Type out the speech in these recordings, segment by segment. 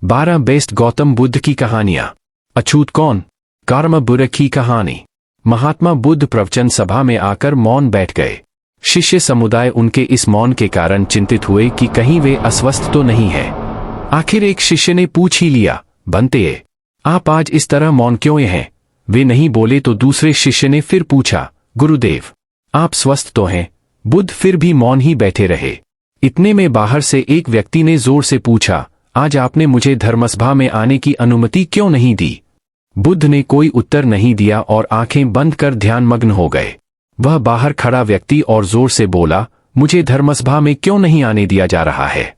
12 best Gautam Buddha की कहानियां। अछूत कौन? कर्म बुरे की कहानी। महात्मा बुद्ध प्रवचन सभा में आकर मौन बैठ गए। शिष्य समुदाय उनके इस मौन के कारण चिंतित हुए कि कहीं वे अस्वस्थ तो नहीं है। आखिर एक शिष्य ने पूछ ही लिया, बनते आप आज इस तरह मौन क्यों हैं? वे नहीं बोले तो दूसरे शिष्य ने फिर पूछा, गुरुदेव आप स्वस्थ तो हैं? बुद्ध फिर भी मौन ही बैठे रहे। इतने में बाहर से एक व्यक्ति ने जोर से पूछा, आज आपने मुझे धर्मसभा में आने की अनुमति क्यों नहीं दी? बुद्ध ने कोई उत्तर नहीं दिया और आंखें बंद कर ध्यानमग्न हो गए। वह बाहर खड़ा व्यक्ति और जोर से बोला, मुझे धर्मसभा में क्यों नहीं आने दिया जा रहा है?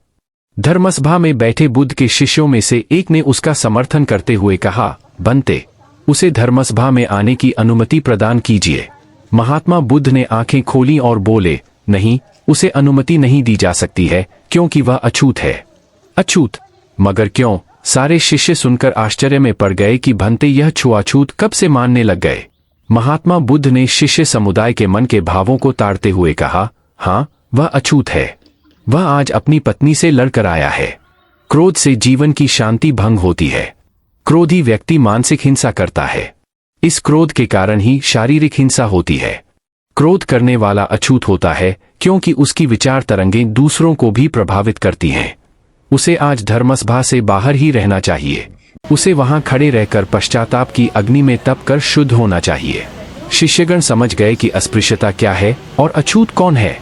धर्मसभा में बैठे बुद्ध के शिष्यों में से एक ने उसका समर्थन करते हुए कहा, बनते उसे धर्मसभा में आने की अनुमति प्रदान कीजिए। महात्मा बुद्ध ने आंखें खोली और बोले, नहीं, उसे अनुमति नहीं दी जा सकती है क्योंकि वह अछूत है। अछूत? मगर क्यों? सारे शिष्य सुनकर आश्चर्य में पड़ गए कि भंते यह छुआछूत कब से मानने लग गए। महात्मा बुद्ध ने शिष्य समुदाय के मन के भावों को ताड़ते हुए कहा, हाँ, वह अछूत है। वह आज अपनी पत्नी से लड़कर आया है। क्रोध से जीवन की शांति भंग होती है। क्रोधी व्यक्ति मानसिक हिंसा करता है। इस क्रोध के कारण ही शारीरिक हिंसा होती है। क्रोध करने वाला अछूत होता है क्योंकि उसकी विचार तरंगें दूसरों को भी प्रभावित करती हैं। उसे आज धर्मसभा से बाहर ही रहना चाहिए। उसे वहां खड़े रहकर पश्चाताप की अग्नि में तप कर शुद्ध होना चाहिए। शिष्यगण समझ गए कि अस्पृश्यता क्या है और अछूत कौन है।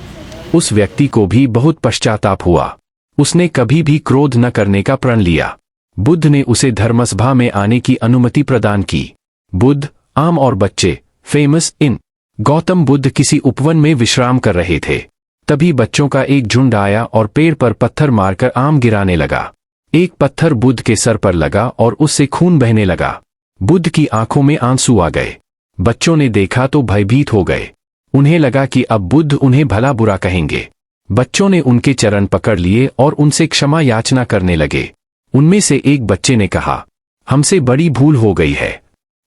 उस व्यक्ति को भी बहुत पश्चाताप हुआ। उसने कभी भी क्रोध न करने का प्रण लिया। बुद्ध ने उसे धर्मसभा में आने की अनुमति प्रदान की। बुद्ध, आम और बच्चे, फेमस इन। गौतम बुद्ध किसी उपवन में विश्राम कर रहे थे। तभी बच्चों का एक झुंड आया और पेड़ पर पत्थर मारकर आम गिराने लगा। एक पत्थर बुद्ध के सर पर लगा और उससे खून बहने लगा। बुद्ध की आंखों में आंसू आ गए। बच्चों ने देखा तो भयभीत हो गए। उन्हें लगा कि अब बुद्ध उन्हें भला बुरा कहेंगे। बच्चों ने उनके चरण पकड़ लिए और उनसे क्षमा याचना करने लगे। उनमें से एक बच्चे ने कहा, हमसे बड़ी भूल हो गई है।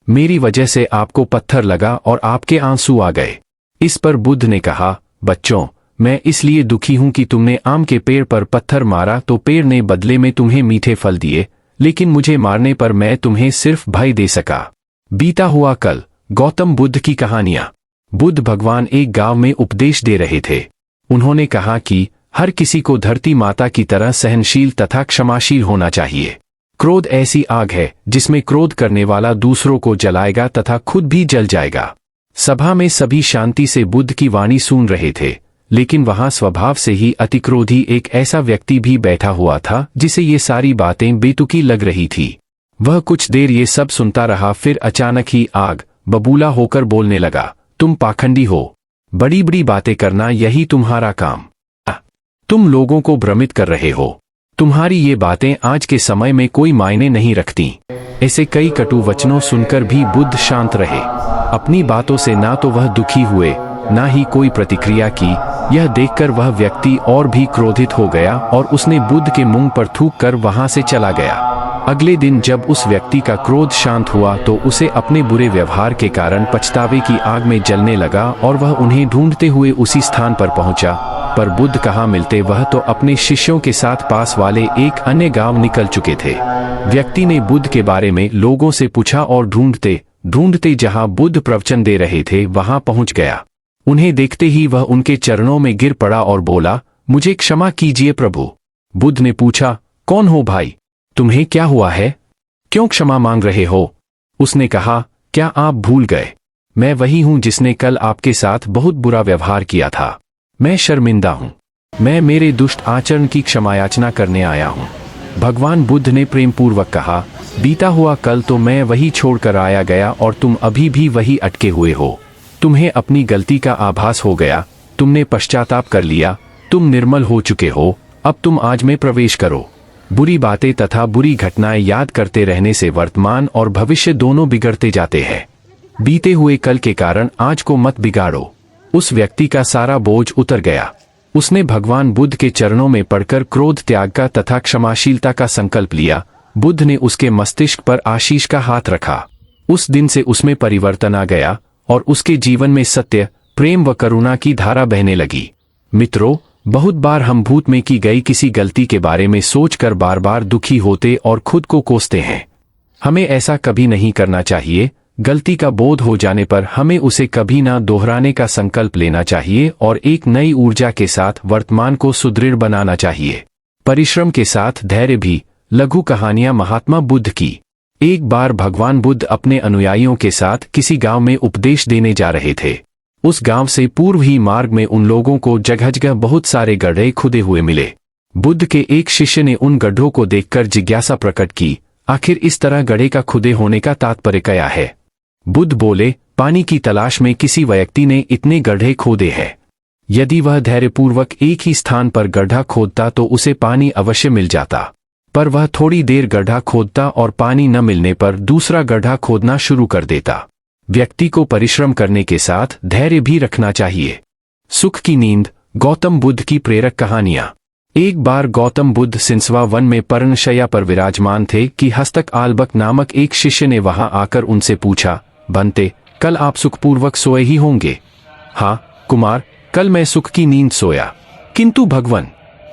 मेरी वजह से आपको पत्थर लगा और आपके आंसू आ गए। इस पर बुद्ध ने कहा, बच्चों, मैं इसलिए दुखी हूं कि तुमने आम के पेड़ पर पत्थर मारा तो पेड़ ने बदले में तुम्हें मीठे फल दिए, लेकिन मुझे मारने पर मैं तुम्हें सिर्फ भय दे सका। बीता हुआ कल। गौतम बुद्ध की कहानियां। बुद्ध भगवान एक गांव में उपदेश दे रहे थे। उन्होंने कहा कि हर किसी को धरती माता की तरह सहनशील तथा क्षमाशील होना चाहिए। क्रोध ऐसी आग है जिसमें क्रोध करने वाला दूसरों को जलाएगा तथा खुद भी जल जाएगा। सभा में सभी शांति से बुद्ध की वाणी सुन रहे थे, लेकिन वहां स्वभाव से ही अतिक्रोधी एक ऐसा व्यक्ति भी बैठा हुआ था जिसे ये सारी बातें बेतुकी लग रही थी। वह कुछ देर ये सब सुनता रहा, फिर अचानक ही आग बबूला होकर बोलने लगा, तुम पाखंडी हो। बड़ी बड़ी बातें करना यही तुम्हारा काम। तुम लोगों को भ्रमित कर रहे हो। तुम्हारी ये बातें आज के समय में कोई मायने नहीं रखती। ऐसे कई कटु वचनों सुनकर भी बुद्ध शांत रहे। अपनी बातों से ना तो वह दुखी हुए, ना ही कोई प्रतिक्रिया की। यह देखकर वह व्यक्ति और भी क्रोधित हो गया और उसने बुद्ध के मुंह पर थूक कर वहां से चला गया। अगले दिन जब उस व्यक्ति का क्रोध शांत हुआ तो उसे अपने बुरे व्यवहार के कारण पछतावे की आग में जलने लगा और वह उन्हें ढूंढते हुए उसी स्थान पर पहुंचा। पर बुद्ध कहाँ मिलते, वह तो अपने शिष्यों के साथ पास वाले एक अन्य गांव निकल चुके थे। व्यक्ति ने बुद्ध के बारे में लोगों से पूछा और ढूंढते ढूंढते जहां बुद्ध प्रवचन दे रहे थे वहां पहुंच गया। उन्हें देखते ही वह उनके चरणों में गिर पड़ा और बोला, मुझे क्षमा कीजिए प्रभु। बुद्ध ने पूछा, कौन हो भाई? तुम्हें क्या हुआ है? क्यों क्षमा मांग रहे हो? उसने कहा, क्या आप भूल गए? मैं वही हूं जिसने कल आपके साथ बहुत बुरा व्यवहार किया था। मैं शर्मिंदा हूं। मैं मेरे दुष्ट आचरण की क्षमायाचना करने आया हूं। भगवान बुद्ध ने प्रेमपूर्वक कहा, बीता हुआ कल तो मैं वही छोड़कर आया गया और तुम अभी भी वही अटके हुए हो। तुम्हें अपनी गलती का आभास हो गया। तुमने पश्चाताप कर लिया। तुम निर्मल हो चुके हो। अब तुम आज में प्रवेश करो। बुरी बातें तथा बुरी घटनाएं याद करते रहने से वर्तमान और भविष्य दोनों बिगड़ते जाते हैं। बीते हुए कल के कारण आज को मत बिगाड़ो। उस व्यक्ति का सारा बोझ उतर गया। उसने भगवान बुद्ध के चरणों में पड़कर क्रोध त्याग का तथा क्षमाशीलता का संकल्प लिया। बुद्ध ने उसके मस्तिष्क पर आशीष का हाथ रखा। उस दिन से उसमें परिवर्तन आ गया और उसके जीवन में सत्य, प्रेम व करुणा की धारा बहने लगी। मित्रों, बहुत बार हम भूत में की गई किसी गलती के बारे में सोचकर बार बार दुखी होते और खुद को कोसते हैं। हमें ऐसा कभी नहीं करना चाहिए। गलती का बोध हो जाने पर हमें उसे कभी ना दोहराने का संकल्प लेना चाहिए और एक नई ऊर्जा के साथ वर्तमान को सुदृढ़ बनाना चाहिए। परिश्रम के साथ धैर्य भी। लघु कहानियां महात्मा बुद्ध की। एक बार भगवान बुद्ध अपने अनुयायियों के साथ किसी गांव में उपदेश देने जा रहे थे। उस गांव से पूर्व ही मार्ग में उन लोगों को जगह जगह बहुत सारे गड्ढे खुदे हुए मिले। बुद्ध के एक शिष्य ने उन गड्ढों को देखकर जिज्ञासा प्रकट की, आखिर इस तरह गड्ढे का खुदे होने का तात्पर्य क्या है? बुद्ध बोले, पानी की तलाश में किसी व्यक्ति ने इतने गड्ढे खोदे हैं। यदि वह धैर्यपूर्वक एक ही स्थान पर गड्ढा खोदता तो उसे पानी अवश्य मिल जाता, पर वह थोड़ी देर गड्ढा खोदता और पानी न मिलने पर दूसरा गड्ढा खोदना शुरू कर देता। व्यक्ति को परिश्रम करने के साथ धैर्य भी रखना चाहिए। सुख की नींद। गौतम बुद्ध की प्रेरक कहानियां। एक बार गौतम बुद्ध सिंसवा वन में पर्णशैया पर विराजमान थे कि हस्तक आल्बक नामक एक शिष्य ने वहां आकर उनसे पूछा, बनते, कल आप सुखपूर्वक सोए ही होंगे? हाँ कुमार, कल मैं सुख की नींद सोया। किंतु भगवन,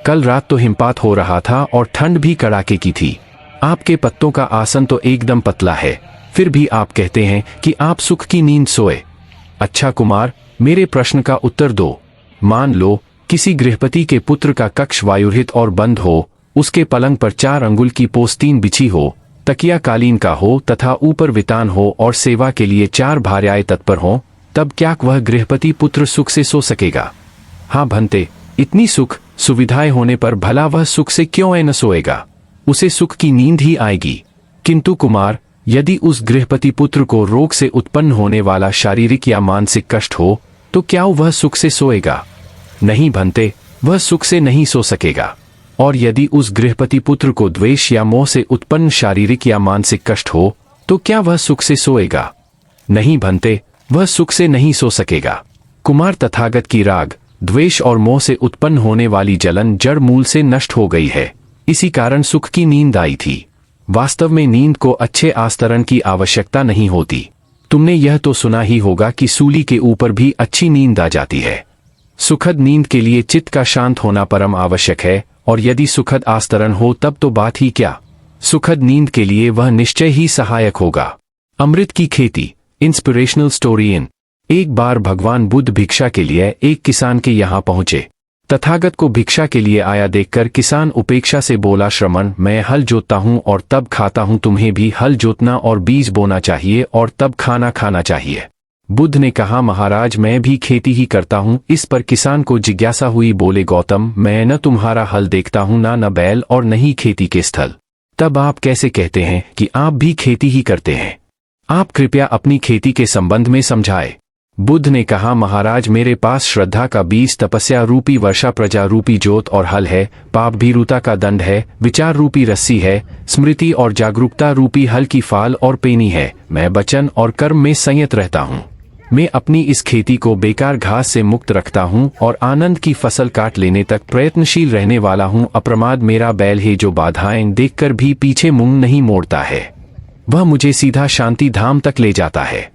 कल रात तो हिमपात हो रहा था और ठंड भी कड़ाके की थी। आपके पत्तों का आसन तो एकदम पतला है, फिर भी आप कहते हैं कि आप सुख की नींद सोए। अच्छा कुमार, मेरे प्रश्न का उत्तर दो। मान लो किसी गृहपति के पुत्र का कक्ष वायुरहित और बंद हो, उसके पलंग पर 4 अंगुल की पोस्तीन बिछी हो, तकिया कालीन का हो तथा ऊपर वितान हो और सेवा के लिए 4 भार्याएं तत्पर हों, तब क्या वह गृहपति पुत्र सुख से सो सकेगा? हाँ भंते, इतनी सुख सुविधाएं होने पर भला वह सुख से क्यों न सोएगा? उसे सुख की नींद ही आएगी। किंतु कुमार, यदि उस गृहपति पुत्र को रोग से उत्पन्न होने वाला शारीरिक या मानसिक कष्ट हो, तो क्या वह सुख से सोएगा? नहीं भंते, वह सुख से नहीं सो सकेगा। और यदि उस गृहपति पुत्र को द्वेष या मोह से उत्पन्न शारीरिक या मानसिक कष्ट हो, तो क्या वह सुख से सोएगा? नहीं भंते, वह सुख से नहीं सो सकेगा। कुमार, तथागत की राग, द्वेष और मोह से उत्पन्न होने वाली जलन जड़ मूल से नष्ट हो गई है, इसी कारण सुख की नींद आई थी। वास्तव में नींद को अच्छे आस्तरण की आवश्यकता नहीं होती। तुमने यह तो सुना ही होगा कि सूली के ऊपर भी अच्छी नींद आ जाती है। सुखद नींद के लिए चित्त का शांत होना परम आवश्यक है, और यदि सुखद आस्तरण हो तब तो बात ही क्या। सुखद नींद के लिए वह निश्चय ही सहायक होगा। अमृत की खेती। Inspirational story in. एक बार भगवान बुद्ध भिक्षा के लिए एक किसान के यहाँ पहुंचे। तथागत को भिक्षा के लिए आया देखकर किसान उपेक्षा से बोला, श्रमण, मैं हल जोतता हूँ और तब खाता हूँ, तुम्हें भी हल जोतना और बीज बोना चाहिए और तब खाना खाना चाहिए। बुद्ध ने कहा, महाराज, मैं भी खेती ही करता हूँ। इस पर किसान को जिज्ञासा हुई। बोले, गौतम, मैं न तुम्हारा हल देखता हूँ, न बैल और न ही खेती के स्थल, तब आप कैसे कहते हैं कि आप भी खेती ही करते हैं? आप कृपया अपनी खेती के संबंध में समझाए। बुद्ध ने कहा, महाराज, मेरे पास श्रद्धा का बीज, तपस्या रूपी वर्षा, प्रजा रूपी जोत और हल है, पाप भीरुता का दंड है, विचार रूपी रस्सी है, स्मृति और जागरूकता रूपी हल की फाल और पेनी है। मैं वचन और कर्म में संयत रहता हूँ। मैं अपनी इस खेती को बेकार घास से मुक्त रखता हूँ और आनंद की फसल काट लेने तक प्रयत्नशील रहने वाला हूँ। अप्रमाद मेरा बैल है, जो बाधाएं देखकर भी पीछे मुंह नहीं मोड़ता है। वह मुझे सीधा शांति धाम तक ले जाता है।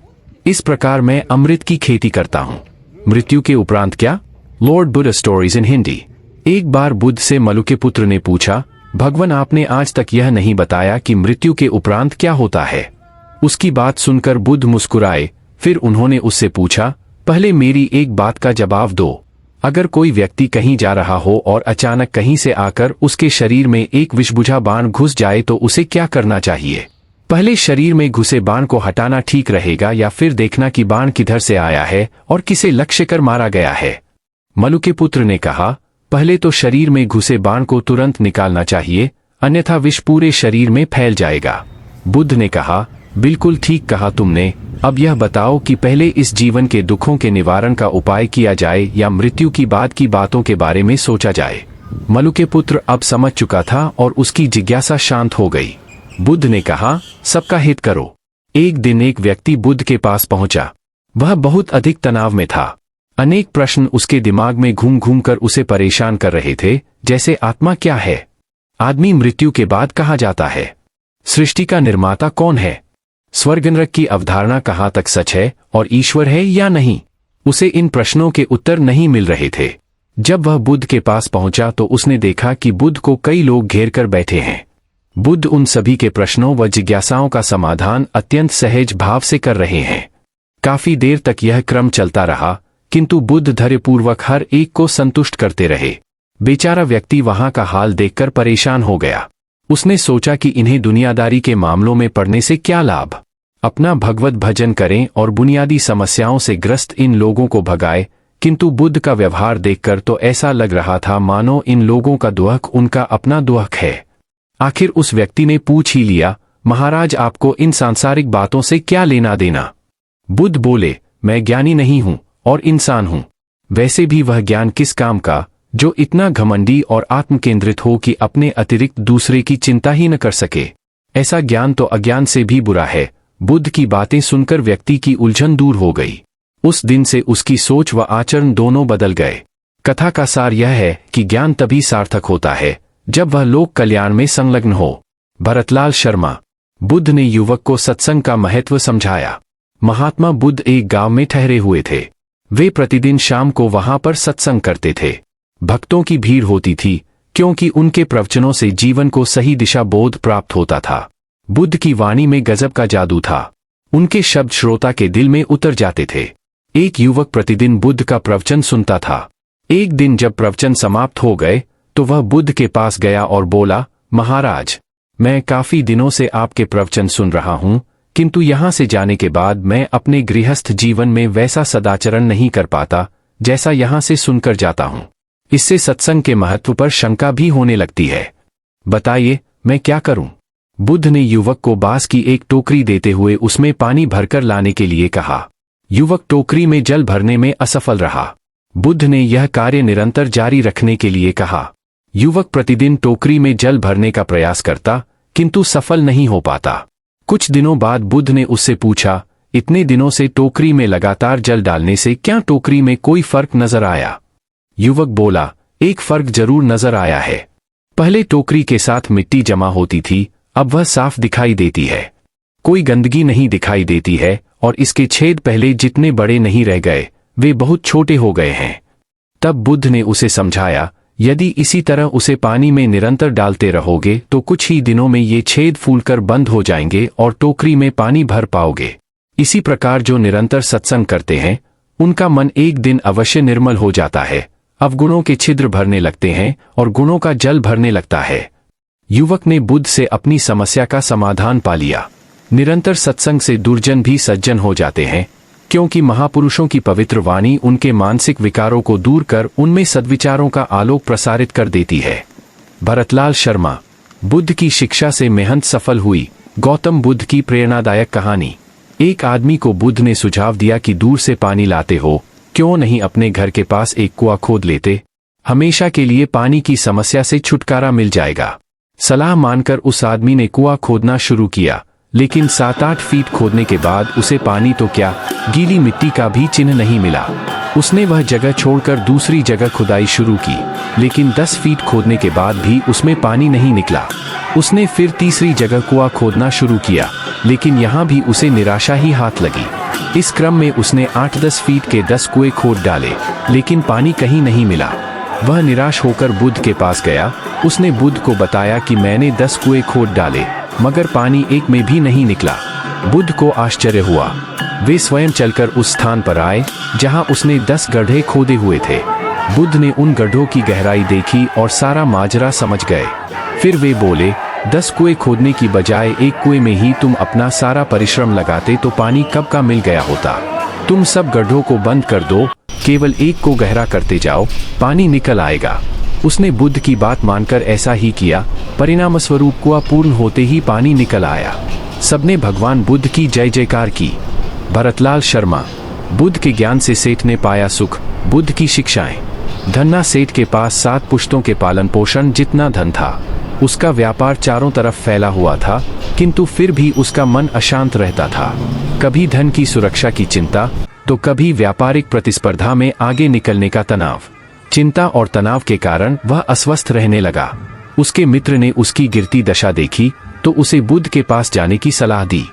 इस प्रकार मैं अमृत की खेती करता हूँ। मृत्यु के उपरांत क्या? Lord Buddha stories in Hindi. एक बार बुद्ध से मलु के पुत्र ने पूछा, भगवान, आपने आज तक यह नहीं बताया कि मृत्यु के उपरांत क्या होता है। उसकी बात सुनकर बुद्ध मुस्कुराए। फिर उन्होंने उससे पूछा, पहले मेरी एक बात का जवाब दो। अगर कोई व्यक्ति कहीं जा रहा हो और अचानक कहीं से आकर उसके शरीर में एक विषबुझा बाण घुस जाए तो उसे क्या करना चाहिए? पहले शरीर में घुसे बाण को हटाना ठीक रहेगा या फिर देखना कि बाण किधर से आया है और किसे लक्ष्य कर मारा गया है? मलु के पुत्र ने कहा, पहले तो शरीर में घुसे बाण को तुरंत निकालना चाहिए, अन्यथा विष पूरे शरीर में फैल जाएगा। बुद्ध ने कहा, बिल्कुल ठीक कहा तुमने। अब यह बताओ कि पहले इस जीवन के दुखों के निवारण का उपाय किया जाए या मृत्यु की बाद की बातों के बारे में सोचा जाए? मलु के पुत्र अब समझ चुका था और उसकी जिज्ञासा शांत हो गई। बुद्ध ने कहा, सबका हित करो। एक दिन एक व्यक्ति बुद्ध के पास पहुंचा। वह बहुत अधिक तनाव में था। अनेक प्रश्न उसके दिमाग में घूम घूम कर उसे परेशान कर रहे थे, जैसे आत्मा क्या है? आदमी मृत्यु के बाद कहाँ जाता है? सृष्टि का निर्माता कौन है? स्वर्ग नरक की अवधारणा कहाँ तक सच है और ईश्वर है या नहीं? उसे इन प्रश्नों के उत्तर नहीं मिल रहे थे। जब वह बुद्ध के पास पहुंचा तो उसने देखा कि बुद्ध को कई लोग घेर कर बैठे हैं। बुद्ध उन सभी के प्रश्नों व जिज्ञासाओं का समाधान अत्यंत सहज भाव से कर रहे हैं। काफी देर तक यह क्रम चलता रहा, किंतु बुद्ध धैर्यपूर्वक हर एक को संतुष्ट करते रहे। बेचारा व्यक्ति वहां का हाल देखकर परेशान हो गया। उसने सोचा कि इन्हें दुनियादारी के मामलों में पड़ने से क्या लाभ, अपना भगवत भजन करें और बुनियादी समस्याओं से ग्रस्त इन लोगों को भगाए। किंतु बुद्ध का व्यवहार देखकर तो ऐसा लग रहा था मानो इन लोगों का दुहक उनका अपना दुहक है। आखिर उस व्यक्ति ने पूछ ही लिया, महाराज आपको इन सांसारिक बातों से क्या लेना देना? बुद्ध बोले, मैं ज्ञानी नहीं हूं और इंसान हूं। वैसे भी वह ज्ञान किस काम का जो इतना घमंडी और आत्मकेंद्रित हो कि अपने अतिरिक्त दूसरे की चिंता ही न कर सके। ऐसा ज्ञान तो अज्ञान से भी बुरा है। बुद्ध की बातें सुनकर व्यक्ति की उलझन दूर हो गई। उस दिन से उसकी सोच व आचरण दोनों बदल गए। कथा का सार यह है कि ज्ञान तभी सार्थक होता है जब वह लोक कल्याण में संलग्न हो। भरतलाल शर्मा। बुद्ध ने युवक को सत्संग का महत्व समझाया। महात्मा बुद्ध एक गांव में ठहरे हुए थे। वे प्रतिदिन शाम को वहां पर सत्संग करते थे। भक्तों की भीड़ होती थी क्योंकि उनके प्रवचनों से जीवन को सही दिशा बोध प्राप्त होता था। बुद्ध की वाणी में गजब का जादू था। उनके शब्द श्रोता के दिल में उतर जाते थे। एक युवक प्रतिदिन बुद्ध का प्रवचन सुनता था। एक दिन जब प्रवचन समाप्त हो गए तो वह बुद्ध के पास गया और बोला, महाराज, मैं काफी दिनों से आपके प्रवचन सुन रहा हूं, किंतु यहां से जाने के बाद मैं अपने गृहस्थ जीवन में वैसा सदाचरण नहीं कर पाता जैसा यहां से सुनकर जाता हूं। इससे सत्संग के महत्व पर शंका भी होने लगती है। बताइए मैं क्या करूं? बुद्ध ने युवक को बांस की एक टोकरी देते हुए उसमें पानी भरकर लाने के लिए कहा। युवक टोकरी में जल भरने में असफल रहा। बुद्ध ने यह कार्य निरंतर जारी रखने के लिए कहा। युवक प्रतिदिन टोकरी में जल भरने का प्रयास करता, किंतु सफल नहीं हो पाता। कुछ दिनों बाद बुद्ध ने उससे पूछा, इतने दिनों से टोकरी में लगातार जल डालने से क्या टोकरी में कोई फर्क नजर आया? युवक बोला, एक फर्क जरूर नजर आया है। पहले टोकरी के साथ मिट्टी जमा होती थी, अब वह साफ दिखाई देती है। कोई गंदगी नहीं दिखाई देती है और इसके छेद पहले जितने बड़े नहीं रह गए, वे बहुत छोटे हो गए हैं। तब बुद्ध ने उसे समझाया, यदि इसी तरह उसे पानी में निरंतर डालते रहोगे तो कुछ ही दिनों में ये छेद फूलकर बंद हो जाएंगे और टोकरी में पानी भर पाओगे। इसी प्रकार जो निरंतर सत्संग करते हैं उनका मन एक दिन अवश्य निर्मल हो जाता है। अवगुणों के छिद्र भरने लगते हैं और गुणों का जल भरने लगता है। युवक ने बुद्ध से अपनी समस्या का समाधान पा लिया। निरंतर सत्संग से दुर्जन भी सज्जन हो जाते हैं, क्योंकि महापुरुषों की पवित्र वाणी उनके मानसिक विकारों को दूर कर उनमें सद्विचारों का आलोक प्रसारित कर देती है। भरतलाल शर्मा। बुद्ध की शिक्षा से मेहनत सफल हुई। गौतम बुद्ध की प्रेरणादायक कहानी। एक आदमी को बुद्ध ने सुझाव दिया कि दूर से पानी लाते हो, क्यों नहीं अपने घर के पास एक कुआं खोद लेते? हमेशा के लिए पानी की समस्या से छुटकारा मिल जाएगा। सलाह मानकर उस आदमी ने कुआं खोदना शुरू किया, लेकिन 7-8 फीट खोदने के बाद उसे पानी तो क्या, गीली मिट्टी का भी चिन्ह नहीं मिला। उसने वह जगह छोड़कर दूसरी जगह खुदाई शुरू की, लेकिन 10 फीट खोदने के बाद भी उसमें पानी नहीं निकला। उसने फिर तीसरी जगह कुआं खोदना शुरू किया, लेकिन यहाँ भी उसे निराशा ही हाथ लगी। इस क्रम में उसने 8-10 फीट के 10 कुएं खोद डाले, लेकिन पानी कहीं नहीं मिला। वह निराश होकर बुद्ध के पास गया। उसने बुद्ध को बताया कि मैंने 10 कुएं खोद डाले, मगर पानी एक में भी नहीं निकला। बुद्ध को आश्चर्य हुआ। वे स्वयं चलकर उस स्थान पर आए जहां उसने 10 गड्ढे खोदे हुए थे। बुद्ध ने उन गड्ढों की गहराई देखी और सारा माजरा समझ गए। फिर वे बोले, 10 कुएं खोदने की बजाय एक कुएं में ही तुम अपना सारा परिश्रम लगाते तो पानी कब का मिल गया होता। तुम सब गड्ढों को बंद कर दो, केवल एक को गहरा करते जाओ, पानी निकल आएगा। उसने बुद्ध की बात मानकर ऐसा ही किया। परिणामस्वरूप कुआं पूर्ण होते ही पानी निकल आया। सबने भगवान बुद्ध की जय जयकार की। भरतलाल शर्मा। बुद्ध के ज्ञान से सेठ ने पाया सुख। बुद्ध की शिक्षाएं। धन्ना सेठ के पास 7 पुश्तों के पालन पोषण जितना धन था। उसका व्यापार चारों तरफ फैला हुआ था, किंतु फिर भी उसका मन अशांत रहता था। कभी धन की सुरक्षा की चिंता, तो कभी व्यापारिक प्रतिस्पर्धा में आगे निकलने का तनाव। चिंता और तनाव के कारण वह अस्वस्थ रहने लगा। उसके मित्र ने उसकी गिरती दशा देखी तो उसे बुद्ध के पास जाने की सलाह दी।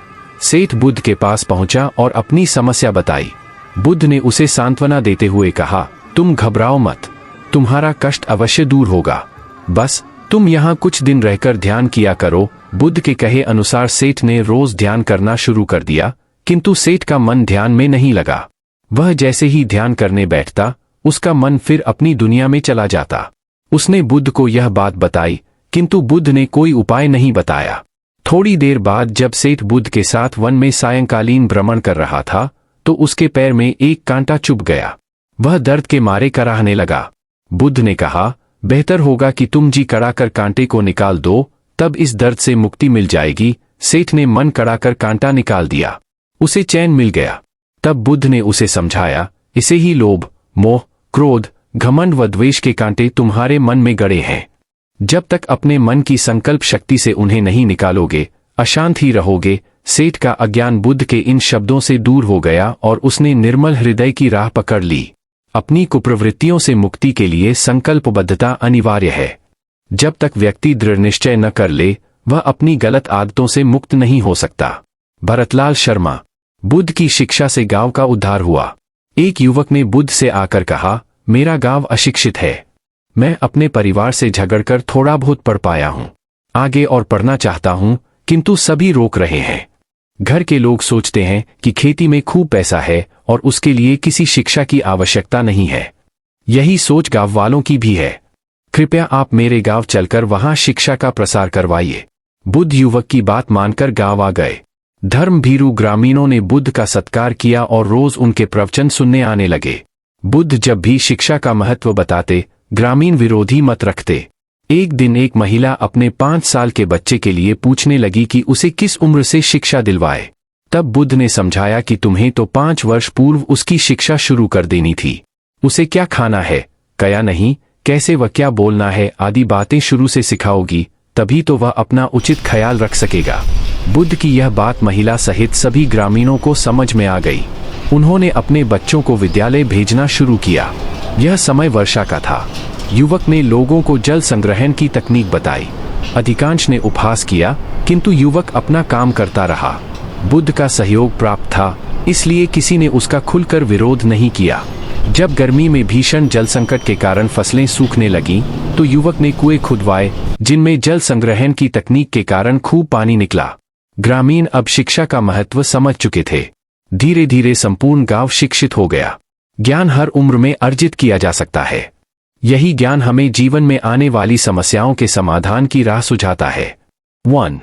सेठ बुद्ध के पास पहुंचा और अपनी समस्या बताई। बुद्ध ने उसे सांत्वना देते हुए कहा, तुम घबराओ मत, तुम्हारा कष्ट अवश्य दूर होगा। बस तुम यहाँ कुछ दिन रहकर ध्यान किया करो। बुद्ध के कहे अनुसार सेठ ने रोज ध्यान करना शुरू कर दिया, किंतु सेठ का मन ध्यान में नहीं लगा। वह जैसे ही ध्यान करने बैठता, उसका मन फिर अपनी दुनिया में चला जाता। उसने बुद्ध को यह बात बताई, किंतु बुद्ध ने कोई उपाय नहीं बताया। थोड़ी देर बाद जब सेठ बुद्ध के साथ वन में सायंकालीन भ्रमण कर रहा था, तो उसके पैर में एक कांटा चुभ गया। वह दर्द के मारे कराहने लगा। बुद्ध ने कहा, बेहतर होगा कि तुम जी कड़ाकर कांटे को निकाल दो, तब इस दर्द से मुक्ति मिल जाएगी। सेठ ने मन कड़ाकर कांटा निकाल दिया। उसे चैन मिल गया। तब बुद्ध ने उसे समझाया, इसे ही लोभ, मोह, क्रोध, घमंड व द्वेष के कांटे तुम्हारे मन में गड़े हैं। जब तक अपने मन की संकल्प शक्ति से उन्हें नहीं निकालोगे, अशांत ही रहोगे। सेठ का अज्ञान बुद्ध के इन शब्दों से दूर हो गया और उसने निर्मल हृदय की राह पकड़ ली। अपनी कुप्रवृत्तियों से मुक्ति के लिए संकल्पबद्धता अनिवार्य है। जब तक व्यक्ति दृढ़ निश्चय न कर ले, वह अपनी गलत आदतों से मुक्त नहीं हो सकता। भरतलाल शर्मा। बुद्ध की शिक्षा से गांव का उद्धार हुआ। एक युवक ने बुद्ध से आकर कहा, मेरा गांव अशिक्षित है। मैं अपने परिवार से झगड़कर थोड़ा बहुत पढ़ पाया हूं। आगे और पढ़ना चाहता हूं, किंतु सभी रोक रहे हैं। घर के लोग सोचते हैं कि खेती में खूब पैसा है और उसके लिए किसी शिक्षा की आवश्यकता नहीं है। यही सोच गांव वालों की भी है। कृपया आप मेरे गांव चलकर वहां शिक्षा का प्रसार करवाइए। बुद्ध युवक की बात मानकर गांव आ गए। धर्म भीरू ग्रामीणों ने बुद्ध का सत्कार किया और रोज उनके प्रवचन सुनने आने लगे। बुद्ध जब भी शिक्षा का महत्व बताते, ग्रामीण विरोधी मत रखते। एक दिन एक महिला अपने 5 साल के बच्चे के लिए पूछने लगी कि उसे किस उम्र से शिक्षा दिलवाए। तब बुद्ध ने समझाया कि तुम्हें तो 5 वर्ष पूर्व उसकी शिक्षा शुरू कर देनी थी। उसे क्या खाना है, क्या नहीं, कैसे व क्या बोलना है आदि बातें शुरू से सिखाओगी, तभी तो वह अपना उचित ख्याल रख सकेगा। बुद्ध की यह बात महिला सहित सभी ग्रामीणों को समझ में आ गई। उन्होंने अपने बच्चों को विद्यालय भेजना शुरू किया। यह समय वर्षा का था। युवक ने लोगों को जल संग्रहण की तकनीक बताई। अधिकांश ने उपहास किया, किंतु युवक अपना काम करता रहा। बुद्ध का सहयोग प्राप्त था, इसलिए किसी ने उसका खुलकर विरोध नहीं किया। जब गर्मी में भीषण जल संकट के कारण फसलें सूखने लगीं, तो युवक ने कुएं खुदवाए, जिनमें जल संग्रहण की तकनीक के कारण खूब पानी निकला। ग्रामीण अब शिक्षा का महत्व समझ चुके थे। धीरे धीरे संपूर्ण गांव शिक्षित हो गया। ज्ञान हर उम्र में अर्जित किया जा सकता है। यही ज्ञान हमें जीवन में आने वाली समस्याओं के समाधान की राह सुझाता है। 1